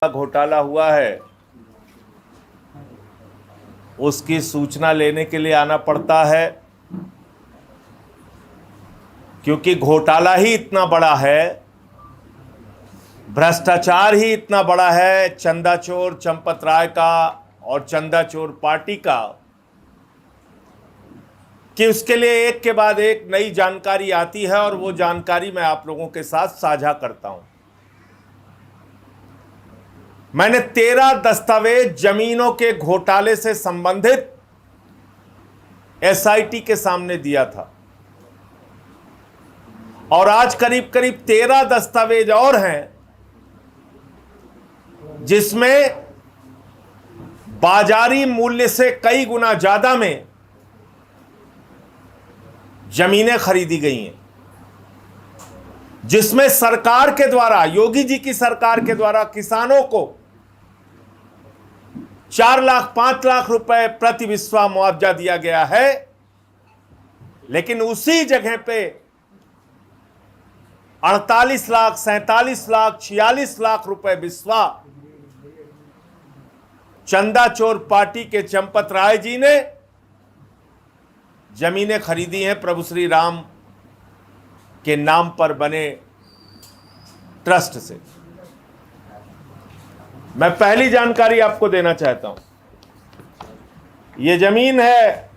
घोटाला हुआ है उसकी सूचना लेने के लिए आना पड़ता है, क्योंकि घोटाला ही इतना बड़ा है, भ्रष्टाचार ही इतना बड़ा है चंदाचोर चंपत राय का और चंदाचोर पार्टी का, कि उसके लिए एक के बाद एक नई जानकारी आती है और वो जानकारी मैं आप लोगों के साथ साझा करता हूं। मैंने 13 दस्तावेज जमीनों के घोटाले से संबंधित एसआईटी के सामने दिया था और आज करीब करीब 13 दस्तावेज और हैं जिसमें बाजारी मूल्य से कई गुना ज्यादा में जमीनें खरीदी गई हैं, जिसमें सरकार के द्वारा, योगी जी की सरकार के द्वारा किसानों को 4 लाख 5 लाख रुपए प्रति बिस्वा मुआवजा दिया गया है, लेकिन उसी जगह पे 48 लाख 47 लाख 46 लाख रुपए बिस्वा चंदाचोर पार्टी के चंपत राय जी ने जमीनें खरीदी हैं प्रभु श्री राम के नाम पर बने ट्रस्ट से। मैं पहली जानकारी आपको देना चाहता हूं। यह जमीन है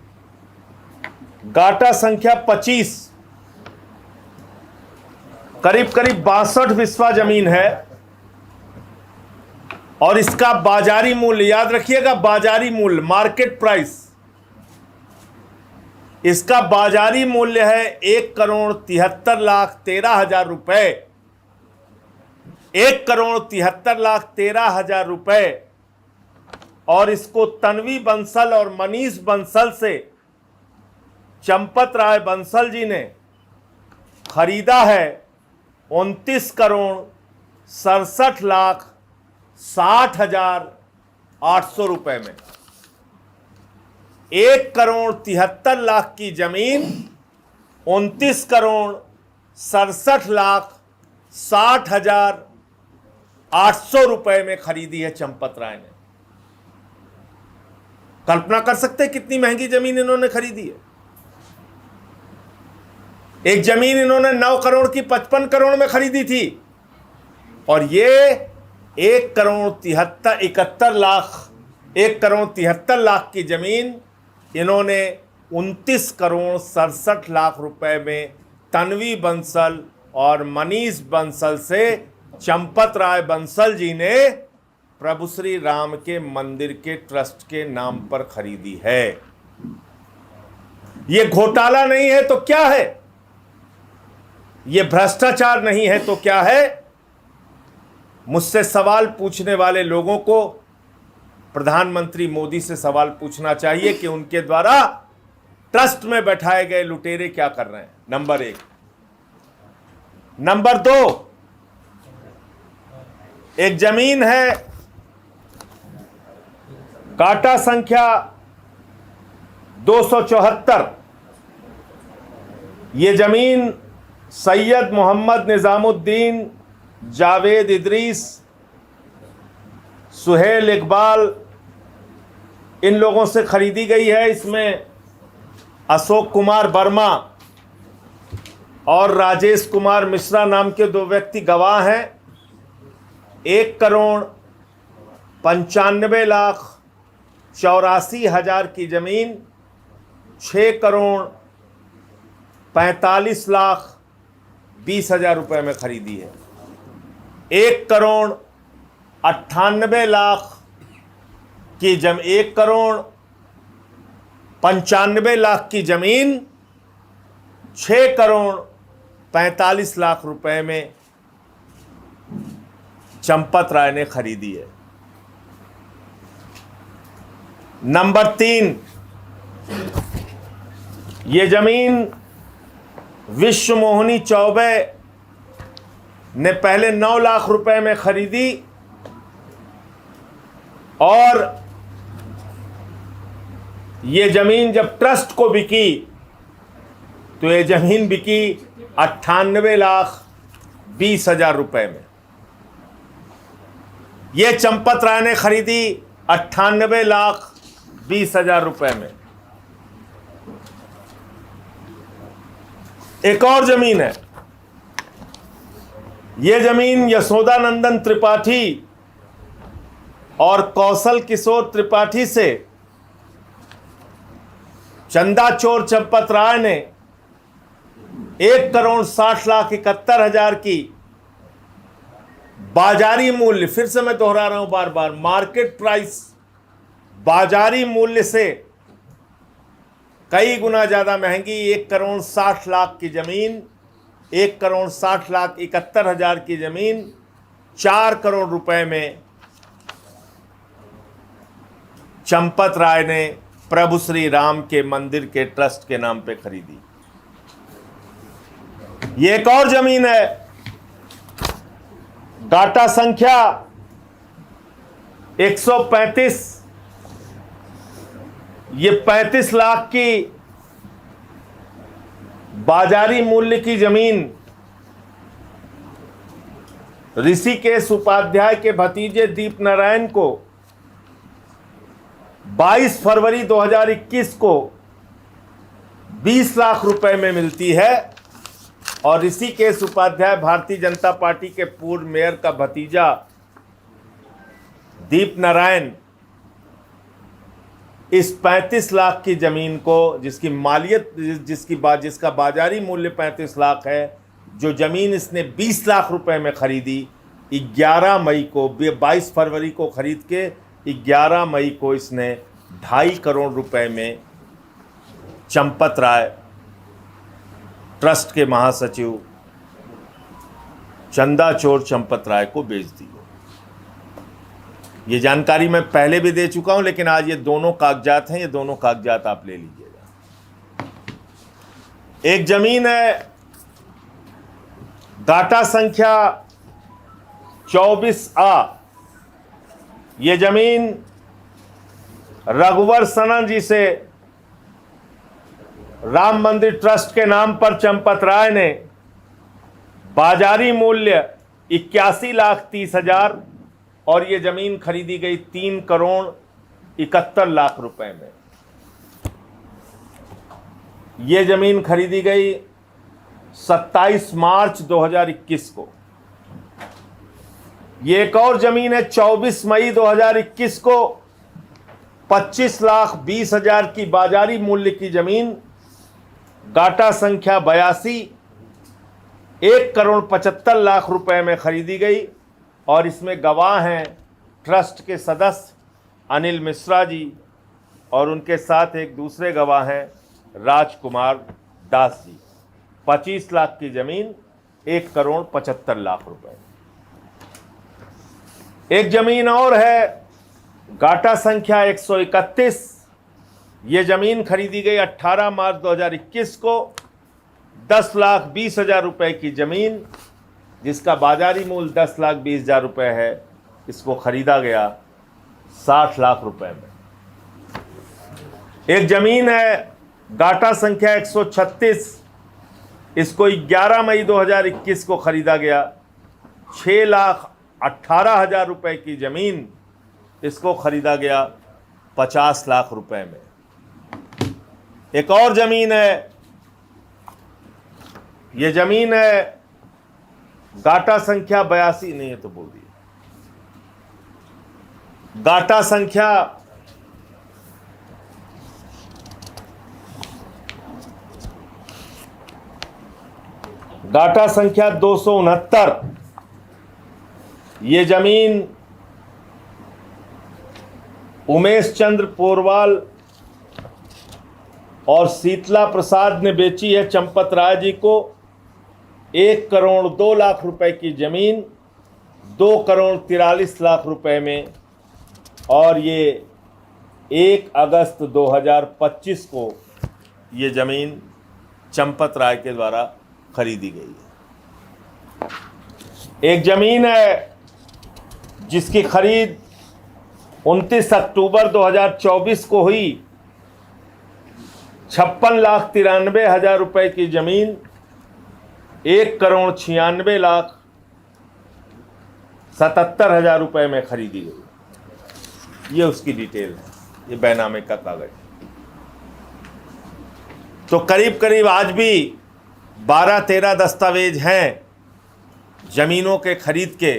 गाटा संख्या 25, करीब करीब 62 बिस्वा जमीन है और इसका बाजारी मूल्य, याद रखिएगा, बाजारी मूल्य, मार्केट प्राइस, इसका बाजारी मूल्य है 1,73,13,000 रुपए, 1,73,13,000 रुपए। और इसको तन्वी बंसल और मनीष बंसल से चंपत राय बंसल जी ने खरीदा है 29,67,60,800 रुपए में। 1,73,00,000 की जमीन 29,67,60,800 रुपए में खरीदी है चंपत राय ने। कल्पना कर सकते हैं कितनी महंगी जमीन इन्होंने खरीदी है। एक जमीन इन्होंने 9 करोड़ की 55 करोड़ में खरीदी थी और ये 1,73,71,00,000 की जमीन इन्होंने 29,67,00,000 रुपए में तन्वी बंसल और मनीष बंसल से चंपत राय बंसल जी ने प्रभु श्री राम के मंदिर के ट्रस्ट के नाम पर खरीदी है। यह घोटाला नहीं है तो क्या है? यह भ्रष्टाचार नहीं है तो क्या है? मुझसे सवाल पूछने वाले लोगों को प्रधानमंत्री मोदी से सवाल पूछना चाहिए कि उनके द्वारा ट्रस्ट में बैठाए गए लुटेरे क्या कर रहे हैं। नंबर 1। नंबर 2, एक जमीन है काटा संख्या 274। यह जमीन सैयद मोहम्मद निजामुद्दीन, जावेद इदरीस, सुहेल इकबाल, इन लोगों से खरीदी गई है। इसमें अशोक कुमार वर्मा और राजेश कुमार मिश्रा नाम के 2 व्यक्ति गवाह हैं। 1,95,84,00,000 की जमीन 6,45,20,000 रुपए में खरीदी है। 1,98,00,000 की 1,95,00,000 की जमीन 6,45,00,000 रुपए में चंपत राय ने खरीदी है। नंबर 3, ये जमीन विश्व मोहिनी चौबे ने पहले 9 लाख रुपए में खरीदी और ये जमीन जब ट्रस्ट को बिकी तो ये जमीन बिकी 98,20,000 रुपए में। ये चंपत राय ने खरीदी 98,20,000 रुपए में। एक और जमीन है, ये जमीन यशोदानंदन त्रिपाठी और कौशल किशोर त्रिपाठी से चंदा चोर चंपत राय ने 1,60,71,000 की बाजारी मूल्य, फिर से मैं दोहरा रहा हूं बार बार, मार्केट प्राइस, बाजारी मूल्य से कई गुना ज्यादा महंगी 1,60,00,000 की जमीन, 1,60,71,000 की जमीन 4 करोड़ रुपए में चंपत राय ने प्रभु श्री राम के मंदिर के ट्रस्ट के नाम पे खरीदी। ये एक और जमीन है, डाटा संख्या 135, ये 35 लाख की बाजारी मूल्य की जमीन ऋषिकेश उपाध्याय के भतीजे दीप नारायण को 22 फरवरी 2021 को 20 लाख रुपए में मिलती है और ऋषिकेश उपाध्याय भारतीय जनता पार्टी के पूर्व मेयर का भतीजा दीप नारायण इस 35 लाख की जमीन को, जिसकी मालियत जिसका बाजारी मूल्य 35 लाख है, जो जमीन इसने 20 लाख रुपए में खरीदी, 11 मई को, 22 फरवरी को खरीद के 11 मई को इसने 2.5 करोड़ रुपए में चंपत राय ट्रस्ट के महासचिव चंदा चोर चंपत राय को बेच दी। ये जानकारी मैं पहले भी दे चुका हूं, लेकिन आज ये दोनों कागजात हैं, ये दोनों कागजात आप ले लीजिएगा। एक जमीन है, डाटा संख्या 24A, ये जमीन रघुवर सनन जी से राम मंदिर ट्रस्ट के नाम पर चंपत राय ने बाजारी मूल्य 81,30,000 और ये जमीन खरीदी गई 3,71,00,000 रुपए में। ये जमीन खरीदी गई 27 मार्च 2021 को। ये एक और जमीन है, 24 मई 2021 को 25,20,000 की बाजारी मूल्य की जमीन, डाटा संख्या 82, 1,75,00,000 रुपए में खरीदी गई और इसमें गवाह हैं ट्रस्ट के सदस्य अनिल मिश्रा जी और उनके साथ एक दूसरे गवाह हैं राजकुमार दास जी। 25 लाख की जमीन, 1,75,00,000 रुपए। एक जमीन और है, गाटा संख्या 131, ये जमीन खरीदी गई 18 मार्च 2021 को 10,20,000 रुपए की जमीन, जिसका बाजारी मूल्य 10,20,000 रुपए है, इसको खरीदा गया 60 लाख रुपए में। एक जमीन है, गाटा संख्या 136, इसको 11 मई 2021 को खरीदा गया 6,18,000 रुपए की जमीन, इसको खरीदा गया 50 लाख रुपए में। एक और जमीन है, ये जमीन है गाटा संख्या 82, नहीं है तो बोल दिए, गाटा संख्या 269, ये जमीन उमेश चंद्र पोरवाल और शीतला प्रसाद ने बेची है चंपत राय जी को 1,02,00,000 रुपए की जमीन 2,43,00,000 रुपए में, और ये 1 अगस्त 2025 को ये जमीन चंपत राय के द्वारा खरीदी गई है। एक जमीन है जिसकी खरीद 29 अक्टूबर 2024 को हुई, 56,93,000 रुपए की जमीन, 1,96,00,000 77,000 रुपए में खरीदी गई। ये उसकी डिटेल है, ये बैनामे का कागज। तो करीब करीब आज भी 12-13 दस्तावेज हैं जमीनों के खरीद के,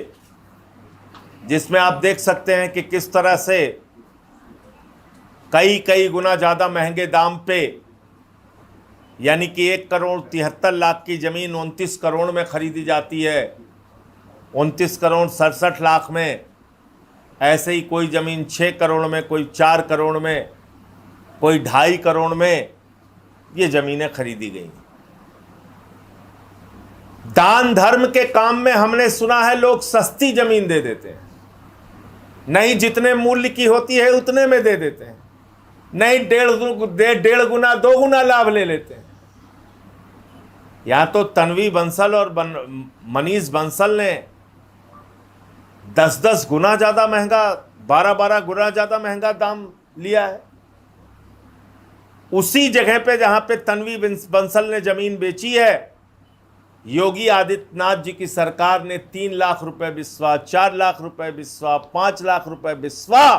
जिसमें आप देख सकते हैं कि किस तरह से कई गुना ज़्यादा महंगे दाम पे, यानी कि 1,73,00,000 की ज़मीन 29 करोड़ में खरीदी जाती है, 29,67,00,000 में। ऐसे ही कोई ज़मीन 6 करोड़ में, कोई 4 करोड़ में, कोई 2.5 करोड़ में ये ज़मीनें खरीदी गई। दान धर्म के काम में हमने सुना है लोग सस्ती ज़मीन दे देते हैं, नहीं जितने मूल्य की होती है उतने में दे देते हैं, नहीं 1.5 गुना 2 गुना लाभ ले लेते हैं। यहां तो तन्वी बंसल और मनीष बंसल ने 10-10 गुना ज़्यादा महंगा, 12-12 गुना ज़्यादा महंगा दाम लिया है। उसी जगह पे जहां पे तन्वी बंसल ने ज़मीन बेची है, योगी आदित्यनाथ जी की सरकार ने 3 लाख रुपए बिस्वा, 4 लाख रुपए बिस्वा, 5 लाख रुपए बिस्वा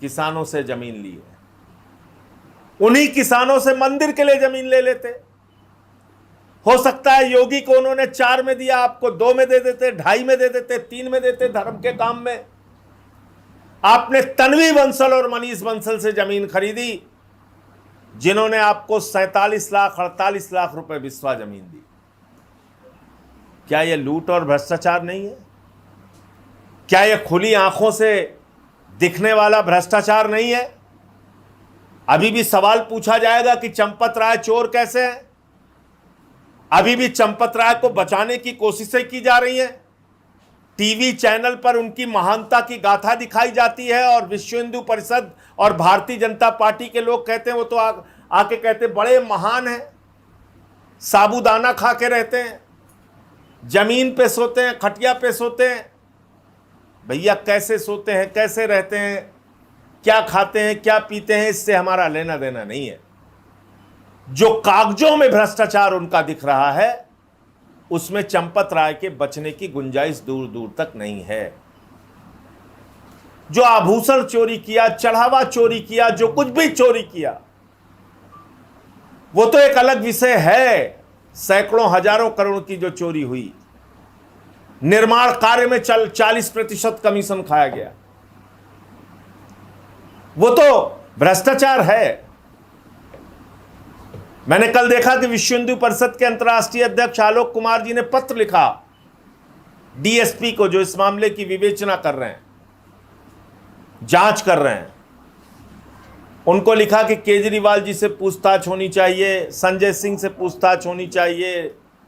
किसानों से जमीन ली है। उन्हीं किसानों से मंदिर के लिए जमीन ले लेते। हो सकता है योगी को उन्होंने 4 में दिया, आपको 2 में दे देते, 2.5 में दे देते, 3 में देते धर्म के काम में। आपने तन्वी बंसल और मनीष बंसल से जमीन खरीदी, जिन्होंने आपको 47 लाख 48 लाख रुपए बिस्वा जमीन दी। क्या यह लूट और भ्रष्टाचार नहीं है? क्या यह खुली आंखों से दिखने वाला भ्रष्टाचार नहीं है? अभी भी सवाल पूछा जाएगा कि चंपत राय चोर कैसे हैं? अभी भी चंपत राय को बचाने की कोशिशें की जा रही हैं। टीवी चैनल पर उनकी महानता की गाथा दिखाई जाती है और विश्व हिंदू परिषद और भारतीय जनता पार्टी के लोग कहते हैं, वो तो आके कहते बड़े महान हैं, साबूदाना खा के रहते हैं, जमीन पे सोते हैं, खटिया पे सोते हैं। भैया कैसे सोते हैं, कैसे रहते हैं, क्या खाते हैं, क्या पीते हैं, इससे हमारा लेना देना नहीं है। जो कागजों में भ्रष्टाचार उनका दिख रहा है, उसमें चंपत राय के बचने की गुंजाइश दूर दूर तक नहीं है। जो आभूषण चोरी किया, चढ़ावा चोरी किया, जो कुछ भी चोरी किया, वो तो एक अलग विषय है। सैकड़ों हजारों करोड़ की जो चोरी हुई, निर्माण कार्य में 40% कमीशन खाया गया, वो तो भ्रष्टाचार है। मैंने कल देखा कि विश्व हिंदू परिषद के अंतर्राष्ट्रीय अध्यक्ष आलोक कुमार जी ने पत्र लिखा डीएसपी को, जो इस मामले की विवेचना कर रहे हैं, जांच कर रहे हैं। उनको लिखा कि केजरीवाल जी से पूछताछ होनी चाहिए, संजय सिंह से पूछताछ होनी चाहिए,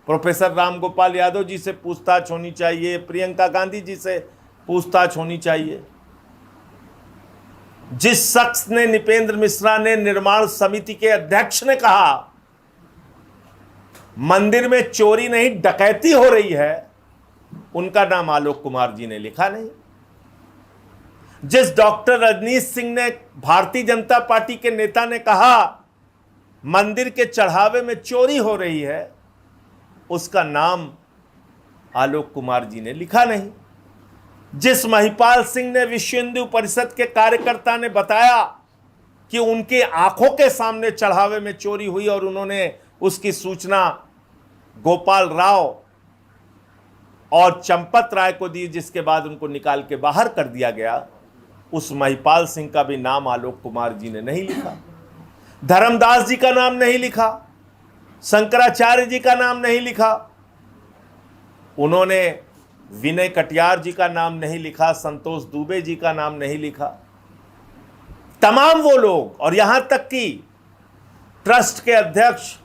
प्रोफेसर राम गोपाल यादव जी से पूछताछ होनी चाहिए, प्रियंका गांधी जी से पूछताछ होनी चाहिए। जिस शख्स ने, निपेंद्र मिश्रा ने, निर्माण समिति के अध्यक्ष ने कहा मंदिर में चोरी नहीं डकैती हो रही है, उनका नाम आलोक कुमार जी ने लिखा नहीं। जिस डॉक्टर रजनीश सिंह ने, भारतीय जनता पार्टी के नेता ने कहा मंदिर के चढ़ावे में चोरी हो रही है, उसका नाम आलोक कुमार जी ने लिखा नहीं। जिस महिपाल सिंह ने, विश्व हिंदू परिषद के कार्यकर्ता ने बताया कि उनके आंखों के सामने चढ़ावे में चोरी हुई और उन्होंने उसकी सूचना गोपाल राव और चंपत राय को दी, जिसके बाद उनको निकाल के बाहर कर दिया गया, उस महिपाल सिंह का भी नाम आलोक कुमार जी ने नहीं लिखा। धर्मदास जी का नाम नहीं लिखा, शंकराचार्य जी का नाम नहीं लिखा, उन्होंने विनय कटियार जी का नाम नहीं लिखा, संतोष दुबे जी का नाम नहीं लिखा। तमाम वो लोग, और यहां तक कि ट्रस्ट के अध्यक्ष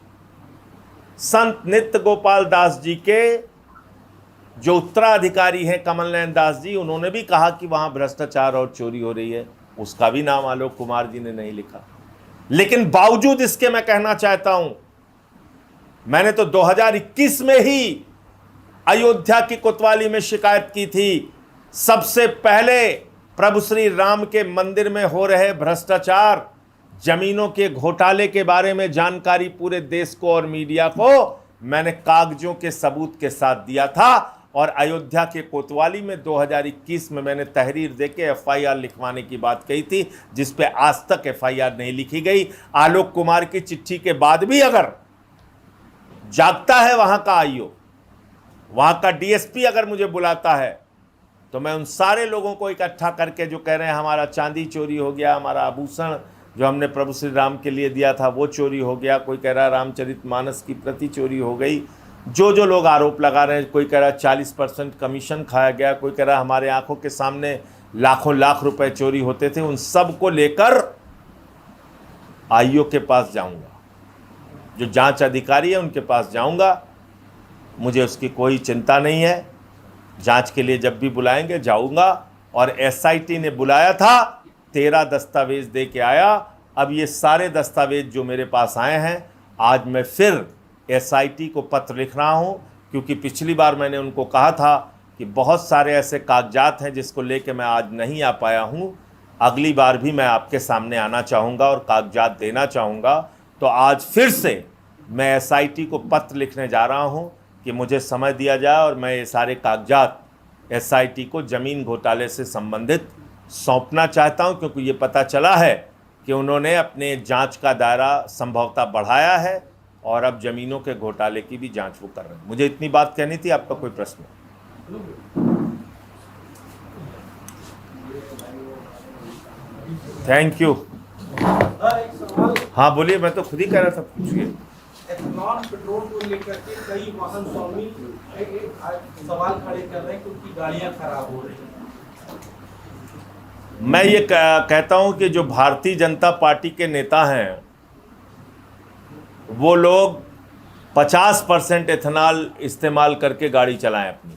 संत नित्य गोपाल दास जी के जो उत्तराधिकारी हैं कमल नयन दास जी, उन्होंने भी कहा कि वहां भ्रष्टाचार और चोरी हो रही है, उसका भी नाम आलोक कुमार जी ने नहीं लिखा। लेकिन बावजूद इसके मैं कहना चाहता हूं, मैंने तो 2021 में ही अयोध्या की कोतवाली में शिकायत की थी। सबसे पहले प्रभु श्री राम के मंदिर में हो रहे भ्रष्टाचार, जमीनों के घोटाले के बारे में जानकारी पूरे देश को और मीडिया को मैंने कागजों के सबूत के साथ दिया था, और अयोध्या के कोतवाली में 2021 में मैंने तहरीर देके एफआईआर लिखवाने की बात कही थी, जिस पे आज तक एफआईआर नहीं लिखी गई। आलोक कुमार की चिट्ठी के बाद भी अगर जागता है वहां का आईओ, वहां का डीएसपी अगर मुझे बुलाता है, तो मैं उन सारे लोगों को इकट्ठा करके जो कह रहे हैं हमारा चांदी चोरी हो गया, हमारा आभूषण जो हमने प्रभु श्री राम के लिए दिया था वो चोरी हो गया, कोई कह रहा है रामचरितमानस की प्रति चोरी हो गई, जो जो लोग आरोप लगा रहे हैं, कोई कह रहा है 40% कमीशन खाया गया, कोई कह रहा है हमारे आंखों के सामने लाखों लाख रुपए चोरी होते थे, उन सब को लेकर आईओ के पास जाऊंगा, जो जांच अधिकारी है उनके पास जाऊंगा। मुझे उसकी कोई चिंता नहीं है, जांच के लिए जब भी बुलाएंगे जाऊंगा। और एसआईटी ने बुलाया था, 13 दस्तावेज दे के आया। अब ये सारे दस्तावेज जो मेरे पास आए हैं, आज मैं फिर एसआईटी को पत्र लिख रहा हूं, क्योंकि पिछली बार मैंने उनको कहा था कि बहुत सारे ऐसे कागजात हैं जिसको लेके मैं आज नहीं आ पाया हूं, अगली बार भी मैं आपके सामने आना चाहूँगा और कागजात देना चाहूँगा। तो आज फिर से मैं एसआईटी को पत्र लिखने जा रहा हूँ कि मुझे समय दिया जाए और मैं ये सारे कागजात एसआईटी को ज़मीन घोटाले से संबंधित सौंपना चाहता हूं, क्योंकि ये पता चला है कि उन्होंने अपने जांच का दायरा संभवतः बढ़ाया है और अब ज़मीनों के घोटाले की भी जांच वो कर रहे हैं। मुझे इतनी बात कहनी थी। आपका कोई प्रश्न? Thank you. हाँ बोलिए, मैं तो खुद ही कह रहा था, पूछिए। एथेनॉल पेट्रोल को लेकर के कई वाहन स्वामी सवाल खड़े कर रहे हैं क्योंकि गाड़ियां खराब हो रही हैं। मैं ये कहता हूं कि जो भारतीय जनता पार्टी के नेता हैं वो लोग 50% एथेनॉल इस्तेमाल करके गाड़ी चलाएं अपनी,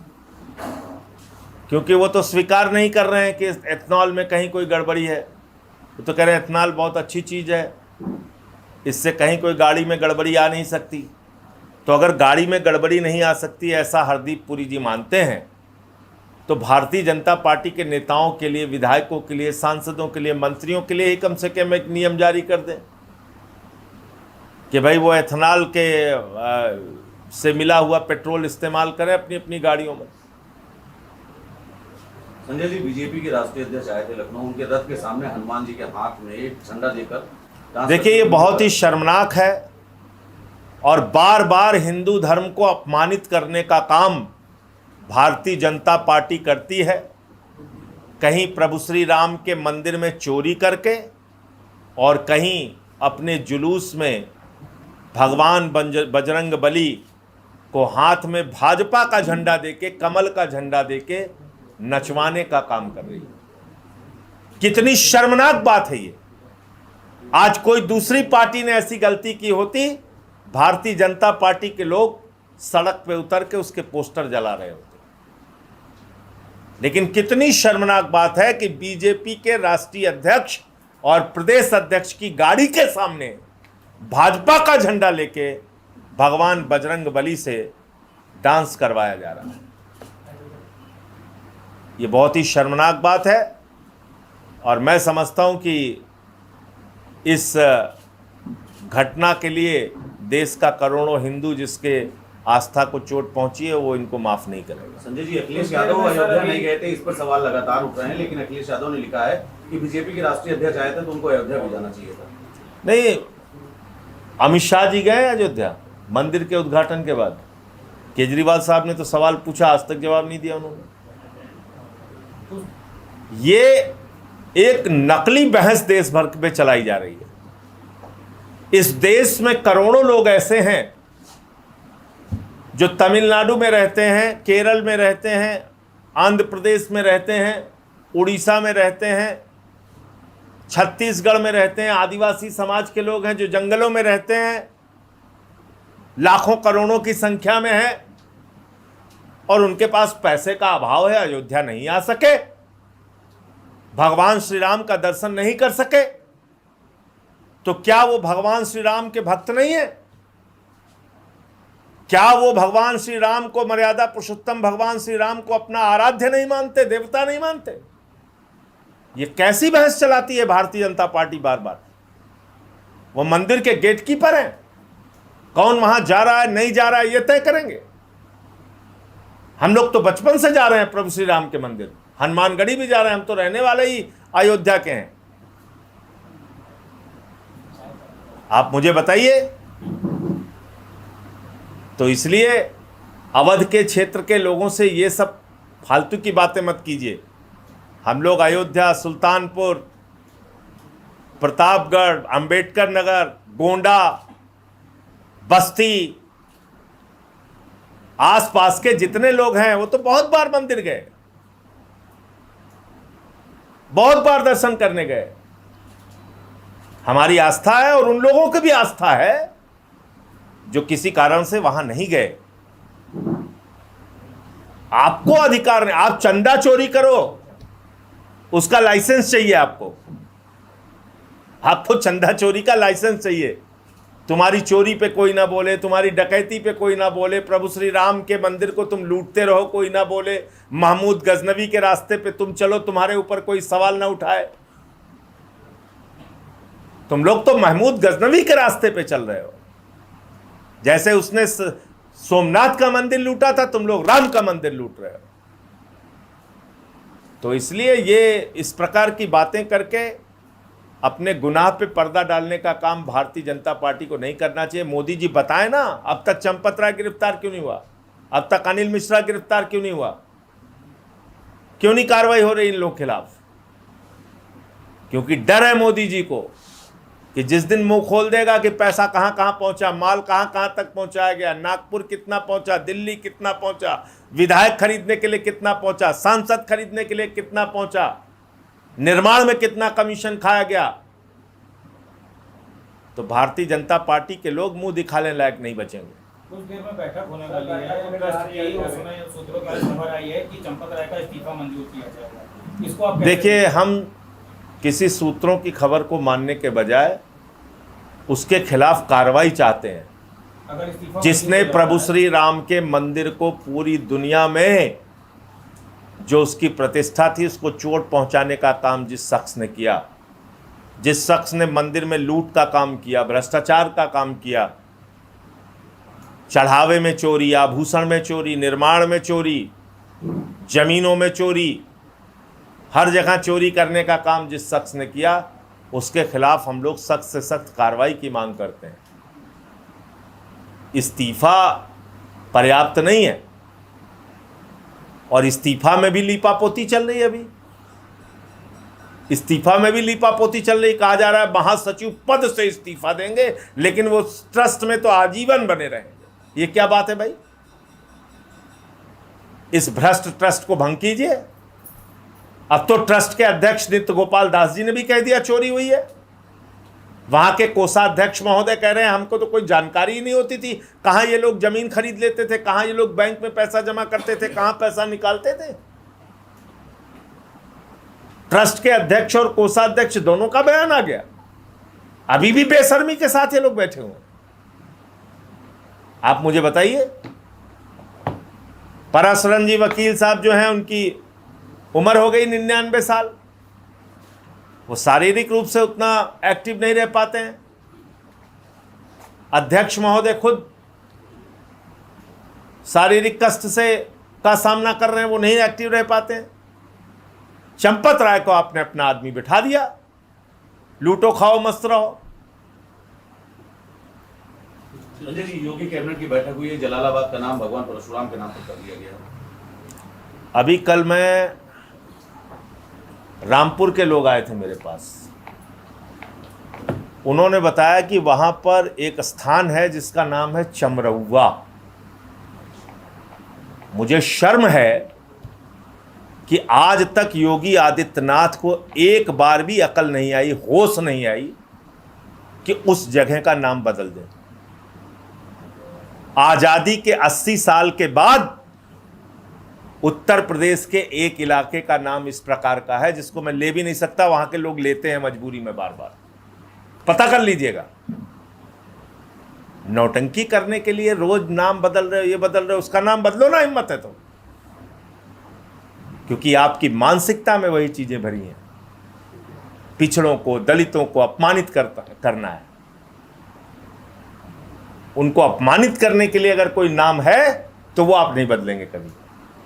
क्योंकि वो तो स्वीकार नहीं कर रहे हैं कि एथेनॉल में कहीं कोई गड़बड़ी है। वो तो कह रहे हैं एथेनॉल बहुत अच्छी चीज़ है, इससे कहीं कोई गाड़ी में गड़बड़ी आ नहीं सकती। तो अगर गाड़ी में गड़बड़ी नहीं आ सकती ऐसा हरदीप पुरी जी मानते हैं, तो भारतीय जनता पार्टी के नेताओं के लिए, विधायकों के लिए, सांसदों के लिए, मंत्रियों के लिए ही कम से कम एक नियम जारी कर दें कि भाई वो एथेनॉल के से मिला हुआ पेट्रोल इस्तेमाल करें अपनी अपनी गाड़ियों में। संजय जी, बीजेपी के राष्ट्रीय अध्यक्ष आए थे लखनऊ, उनके रथ के सामने हनुमान जी के हाथ में एक झंडा देकर, देखिए ये बहुत ही शर्मनाक है और बार बार हिंदू धर्म को अपमानित करने का काम भारतीय जनता पार्टी करती है। कहीं प्रभु श्री राम के मंदिर में चोरी करके और कहीं अपने जुलूस में भगवान बजरंग बली को हाथ में भाजपा का झंडा देके, कमल का झंडा देके नचवाने का काम कर रही है। कितनी शर्मनाक बात है ये। आज कोई दूसरी पार्टी ने ऐसी गलती की होती, भारतीय जनता पार्टी के लोग सड़क पे उतर के उसके पोस्टर जला रहे होते। लेकिन कितनी शर्मनाक बात है कि बीजेपी के राष्ट्रीय अध्यक्ष और प्रदेश अध्यक्ष की गाड़ी के सामने भाजपा का झंडा लेके भगवान बजरंग बली से डांस करवाया जा रहा है। ये बहुत ही शर्मनाक बात है और मैं समझता हूं कि इस घटना के लिए देश का करोड़ों हिंदू जिसके आस्था को चोट पहुंची है वो इनको माफ नहीं करेगा। संजय जी, अखिलेश यादव अयोध्या नहीं गए थे, इस पर सवाल लगातार उठ रहे हैं, लेकिन अखिलेश यादव ने लिखा है कि बीजेपी के राष्ट्रीय अध्यक्ष आए थे तो उनको अयोध्या भी जाना चाहिए था। नहीं, अमित शाह जी गए अयोध्या मंदिर के उद्घाटन के बाद। केजरीवाल साहब ने तो सवाल पूछा, आज तक जवाब नहीं दिया उन्होंने। ये एक नकली बहस देश भर में चलाई जा रही है। इस देश में करोड़ों लोग ऐसे हैं जो तमिलनाडु में रहते हैं, केरल में रहते हैं, आंध्र प्रदेश में रहते हैं, उड़ीसा में रहते हैं, छत्तीसगढ़ में रहते हैं, आदिवासी समाज के लोग हैं जो जंगलों में रहते हैं, लाखों करोड़ों की संख्या में है और उनके पास पैसे का अभाव है, अयोध्या नहीं आ सके, भगवान श्री राम का दर्शन नहीं कर सके। तो क्या वो भगवान श्री राम के भक्त नहीं है? क्या वो भगवान श्री राम को, मर्यादा पुरुषोत्तम भगवान श्री राम को अपना आराध्य नहीं मानते, देवता नहीं मानते? ये कैसी बहस चलाती है भारतीय जनता पार्टी बार बार। वो मंदिर के गेटकीपर हैं, कौन वहां जा रहा है नहीं जा रहा है ये तय करेंगे। हम लोग तो बचपन से जा रहे हैं प्रभु श्री राम के मंदिर, हनुमानगढ़ी भी जा रहे हैं, हम तो रहने वाले ही अयोध्या के हैं। आप मुझे बताइए। तो इसलिए अवध के क्षेत्र के लोगों से ये सब फालतू की बातें मत कीजिए। हम लोग अयोध्या, सुल्तानपुर, प्रतापगढ़, अंबेडकर नगर, गोंडा, बस्ती, आसपास के जितने लोग हैं वो तो बहुत बार मंदिर गए, बहुत बार दर्शन करने गए। हमारी आस्था है और उन लोगों की भी आस्था है जो किसी कारण से वहां नहीं गए। आपको अधिकार नहीं, आप चंदा चोरी करो उसका लाइसेंस चाहिए आपको चंदा चोरी का लाइसेंस चाहिए। तुम्हारी चोरी पे कोई ना बोले, तुम्हारी डकैती पे कोई ना बोले, प्रभु श्री राम के मंदिर को तुम लूटते रहो कोई ना बोले, महमूद गजनवी के रास्ते पे तुम चलो तुम्हारे ऊपर कोई सवाल ना उठाए। तुम लोग तो महमूद गजनवी के रास्ते पे चल रहे हो। जैसे उसने सोमनाथ का मंदिर लूटा था, तुम लोग राम का मंदिर लूट रहे हो। तो इसलिए ये इस प्रकार की बातें करके अपने गुनाह पे पर्दा डालने का काम भारतीय जनता पार्टी को नहीं करना चाहिए। मोदी जी बताएं ना, अब तक चंपत राय गिरफ्तार क्यों नहीं हुआ, अब तक अनिल मिश्रा गिरफ्तार क्यों नहीं हुआ, क्यों नहीं कार्रवाई हो रही इन लोगों के खिलाफ? क्योंकि डर है मोदी जी को कि जिस दिन मुंह खोल देगा कि पैसा कहां कहां पहुंचा, माल कहां कहां तक पहुंचाया गया, नागपुर कितना पहुंचा, दिल्ली कितना पहुंचा, विधायक खरीदने के लिए कितना पहुंचा, सांसद खरीदने के लिए कितना पहुंचा, निर्माण में कितना कमीशन खाया गया, तो भारतीय जनता पार्टी के लोग मुंह दिखाने लायक नहीं बचेंगे। कुछ देर में बैठक होने वाली है, ट्रस्ट की उसमें सूत्रों की खबर आई है कि चंपत राय का इस्तीफा मंजूर किया जाएगा। इसको आप देखिए, हम किसी सूत्रों की खबर को मानने के बजाय उसके खिलाफ कार्रवाई चाहते हैं। अगर इस्तीफा जिसने प्रभु श्री राम के मंदिर को पूरी दुनिया में जो उसकी प्रतिष्ठा थी उसको चोट पहुंचाने का काम जिस शख्स ने किया, जिस शख्स ने मंदिर में लूट का काम किया, भ्रष्टाचार का काम किया, चढ़ावे में चोरी, आभूषण में चोरी, निर्माण में चोरी, जमीनों में चोरी, हर जगह चोरी करने का काम जिस शख्स ने किया, उसके खिलाफ हम लोग सख्त से सख्त कार्रवाई की मांग करते हैं। इस्तीफा पर्याप्त नहीं है और इस्तीफा में भी लीपापोती चल रही है। अभी इस्तीफा में भी लीपापोती चल रही, कहा जा रहा है महासचिव पद से इस्तीफा देंगे लेकिन वो ट्रस्ट में तो आजीवन बने रहेंगे। ये क्या बात है भाई? इस भ्रष्ट ट्रस्ट को भंग कीजिए। अब तो ट्रस्ट के अध्यक्ष नित्य गोपाल दास जी ने भी कह दिया चोरी हुई है। वहां के कोषाध्यक्ष महोदय कह रहे हैं हमको तो कोई जानकारी ही नहीं होती थी, कहां ये लोग जमीन खरीद लेते थे, कहां ये लोग बैंक में पैसा जमा करते थे, कहां पैसा निकालते थे। ट्रस्ट के अध्यक्ष और कोषाध्यक्ष दोनों का बयान आ गया। अभी भी बेशर्मी के साथ ये लोग बैठे हुए। आप मुझे बताइए, पराशरन जी वकील साहब जो हैं उनकी उम्र हो गई 99 साल, वो शारीरिक रूप से उतना एक्टिव नहीं रह पाते हैं। अध्यक्ष महोदय खुद शारीरिक कष्ट से का सामना कर रहे हैं, वो नहीं एक्टिव रह पाते हैं। चंपत राय को आपने अपना आदमी बिठा दिया, लूटो खाओ मस्त रहो। संजय जी, योगी कैबिनेट की बैठक हुई है, जलालाबाद का नाम भगवान परशुराम के नाम पर कर दिया गया। अभी कल मैं रामपुर के लोग आए थे मेरे पास, उन्होंने बताया कि वहां पर एक स्थान है जिसका नाम है चमरौआ। मुझे शर्म है कि आज तक योगी आदित्यनाथ को एक बार भी अकल नहीं आई, होश नहीं आई कि उस जगह का नाम बदल दें। आजादी के 80 साल के बाद उत्तर प्रदेश के एक इलाके का नाम इस प्रकार का है जिसको मैं ले भी नहीं सकता, वहां के लोग लेते हैं मजबूरी में बार बार। पता कर लीजिएगा। नौटंकी करने के लिए रोज नाम बदल रहे हो, ये बदल रहे हो, उसका नाम बदलो ना, हिम्मत है तो। क्योंकि आपकी मानसिकता में वही चीजें भरी हैं। पिछड़ों को, दलितों को अपमानित करना है। उनको अपमानित करने के लिए अगर कोई नाम है तो वो आप नहीं बदलेंगे कभी।